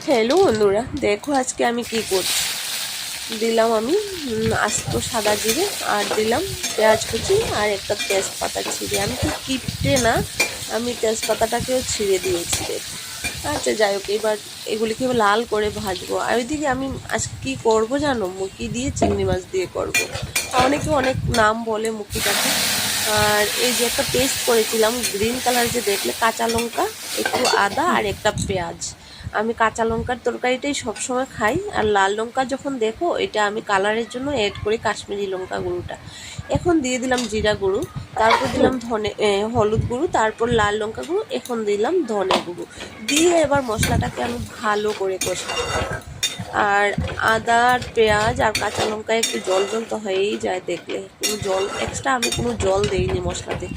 Hello বন্ধুরা, দেখো আজকে আমি কি করছি। দিলাম আমি আস্ত সাদা জিরে, আর দিলাম পেঁয়াজ কুচি আর একটা তেজপাতা ছিঁড়ে। আমি তো কিপটে না, আমি তেজপাতাটাকেও ছিঁড়ে দিয়েছি। দেখো, আচ্ছা যাই হোক, এবার এগুলিকে লাল করে ভাজবো। আর ওইদিকে আমি আজকে কী করবো জানো, মুখি দিয়ে চিংড়ি মাছ দিয়ে করব। অনেকে অনেক নাম বলে মুখিটাকে। আর এই যে একটা পেস্ট করেছিলাম গ্রিন কালার, যে দেখলে, কাঁচা লঙ্কা, একটু আদা আর একটা পেঁয়াজ। আমি কাঁচা লঙ্কার তরকারিটাই সবসময় খাই, আর লাল লঙ্কা যখন দেখো এটা আমি কালারের জন্য অ্যাড করি কাশ্মীরি লঙ্কা গুঁড়োটা। এখন দিয়ে দিলাম জিরা গুঁড়ো, তারপর দিলাম হলুদ গুঁড়ো, তারপর লাল লঙ্কা গুঁড়ো, এখন দিলাম ধনে গুঁড়ো। দিয়ে এবার মশলাটাকে আমি ভালো করে কষাবো। আর আদা আর পেঁয়াজ আর কাঁচা লঙ্কায় একটু জল জল তো হয়েই যায়, দেখলে কোনো জল এক্সট্রা আমি কোনো জল দেইনি মশলাতে।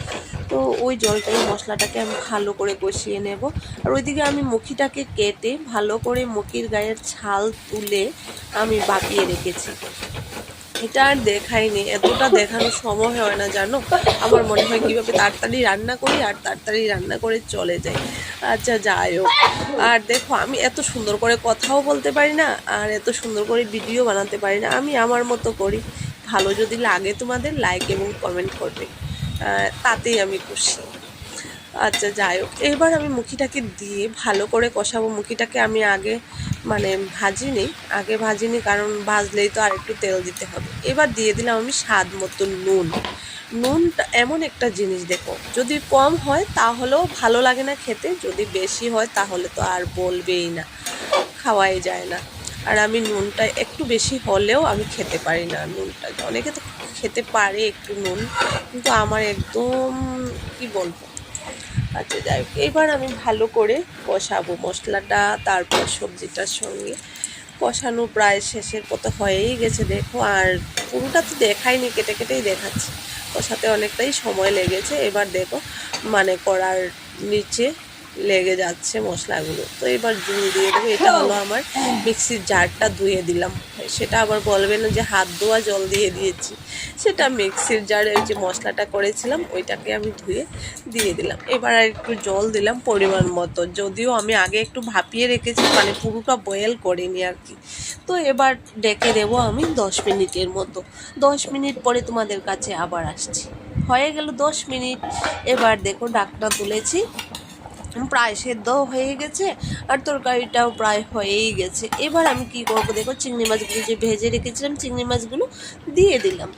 তো ওই জলটাই মশলাটাকে আমি ভালো করে কষিয়ে নেব। আর ওইদিকে আমি মুখিটাকে কেটে ভালো করে মুখির গায়ের ছাল তুলে আমি বাকিয়ে রেখেছি। এটা আর দেখাইনি, এতটা দেখানোর সময় হয় না জানো। আমার মনে হয় কীভাবে তাড়াতাড়ি রান্না করি আর তাড়াতাড়ি রান্না করে চলে যাই। আচ্ছা যাই হোক, আর দেখো আমি এত সুন্দর করে কথাও বলতে পারি না, আর এত সুন্দর করে ভিডিও বানাতে পারি না। আমি আমার মতো করি। ভালো যদি লাগে তোমাদের, লাইক এবং কমেন্ট করবে, তাতেই আমি খুশি। আচ্ছা যাই হোক, এবার আমি মুখিটাকে দিয়ে ভালো করে কষাবো। মুখিটাকে আমি আগে ভাজিনি, কারণ ভাজলেই তো আর একটু তেল দিতে হবে। এবার দিয়ে দিলাম আমি স্বাদ মতো নুন। নুনটা এমন একটা জিনিস, দেখো, যদি কম হয় তাহলেও ভালো লাগে না খেতে, যদি বেশি হয় তাহলে তো আর বলবেই না, খাওয়াই যায় না। আর আমি নুনটা একটু বেশি হলেও আমি খেতে পারি না নুনটা। অনেকে তো খেতে পারে একটু নুন, কিন্তু আমার একদম কি বলবো। আচ্ছা যাই হোক, এবার আমি ভালো করে কষাবো মশলাটা, তারপর সবজিটার সঙ্গে। কষানো প্রায় শেষের পথে হয়েই গেছে দেখো। আর পুরোটা তো দেখাইনি, কেটে কেটেই দেখাচ্ছি। কষাতে অনেকটাই সময় লেগেছে। এবার দেখো কড়ার নিচে লেগে যাচ্ছে মশলাগুলো। তো এবার জল দিয়ে দেবো। এটা হলো আমার মিক্সির জারটা ধুয়ে দিলাম। সেটা আবার বলবে না যে হাত ধোয়া জল দিয়ে দিয়েছি, সেটা মিক্সির জারে ওই যে মশলাটা করেছিলাম ওইটাকে আমি ধুয়ে দিয়ে দিলাম। এবার আর একটু জল দিলাম পরিমাণ মতো, যদিও আমি আগে একটু ভাপিয়ে রেখেছি, পুরোটা বয়েল করিনি আর কি। তো এবার ডেকে দেবো আমি 10 মিনিটের মতো। 10 মিনিট পরে তোমাদের কাছে আবার আসছি। হয়ে গেল 10 মিনিট। এবার দেখো ডাকটা তুলেছি, প্রায় সেদ্ধ হয়ে গেছে আর তরকারিটাও প্রায় হয়েই গেছে। এবার আমি কি করবো দেখো, চিংড়ি মাছগুলো যে ভেজে রেখেছিলাম, চিংড়ি মাছগুলো দিয়ে দিলাম।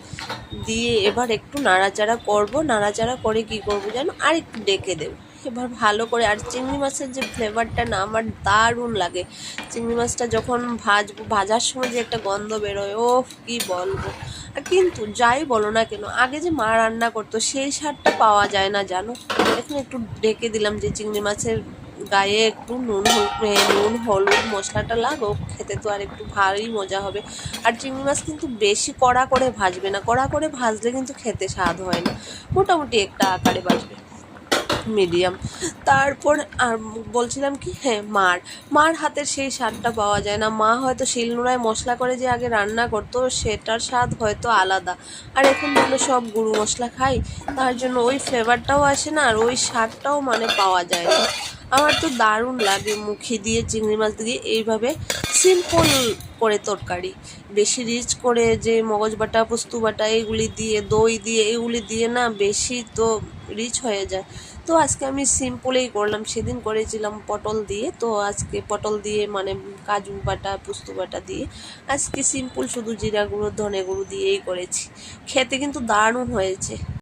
দিয়ে এবার একটু নাড়াচাড়া করব। নাড়াচাড়া করে কি করব জানো, আর একটু ডেকে দেবো। এবার ভালো করে, আর চিংড়ি মাছের যে ফ্লেভারটা না আমার দারুণ লাগে। চিংড়ি মাছটা যখন ভাজার সময় যে একটা গন্ধ বেরোয়, ও কি বলবো। কিন্তু যাই বলো না কেন, আগে যে মা রান্না করতো সেই স্বাদটা পাওয়া যায় না জানো। এখন একটু ডেকে দিলাম যে চিংড়ি মাছের গায়ে একটু নুন হলুদ মশলাটা লাগো, খেতে তো আর একটু ভালোই মজা হবে। আর চিংড়ি মাছ কিন্তু বেশি কড়া করে ভাজবে না, কড়া করে ভাজলে কিন্তু খেতে স্বাদ হয় না। মোটামুটি একটা আকারে ভাজবে, মিডিয়াম। তারপর আর বলছিলাম কি, হ্যাঁ, মার হাতের সেই স্বাদটা পাওয়া যায় না। মা হয়তো শিলনোড়ায় মশলা করে যে আগে রান্না করতো, সেটার স্বাদ হয়তো আলাদা। আর এখন যেগুলো সব গুঁড়ো মশলা খাই, তার জন্য ওই ফ্লেভারটাও আসে না, আর ওই স্বাদটাও পাওয়া যায় না। আমার তো দারুণ লাগে মুখি দিয়ে চিংড়ি মাছ দিয়ে এইভাবে সিম্পল করে তরকারি। বেশি রিচ করে যে মগজ বাটা, পোস্ত বাটা এগুলি দিয়ে, দই দিয়ে, এগুলি দিয়ে না বেশি তো রিচ হয়ে যায়। তো আজকে আমি সিম্পলেই করলাম। সেদিন করেছিলাম পটল দিয়ে, তো আজকে পটল দিয়ে কাজু বাটা, পোস্ত বাটা দিয়ে আজকে সিম্পল শুধু জিরা গুঁড়ো, ধনে গুঁড়ো দিয়েই করেছি। খেতে কিন্তু দারুণ হয়েছে।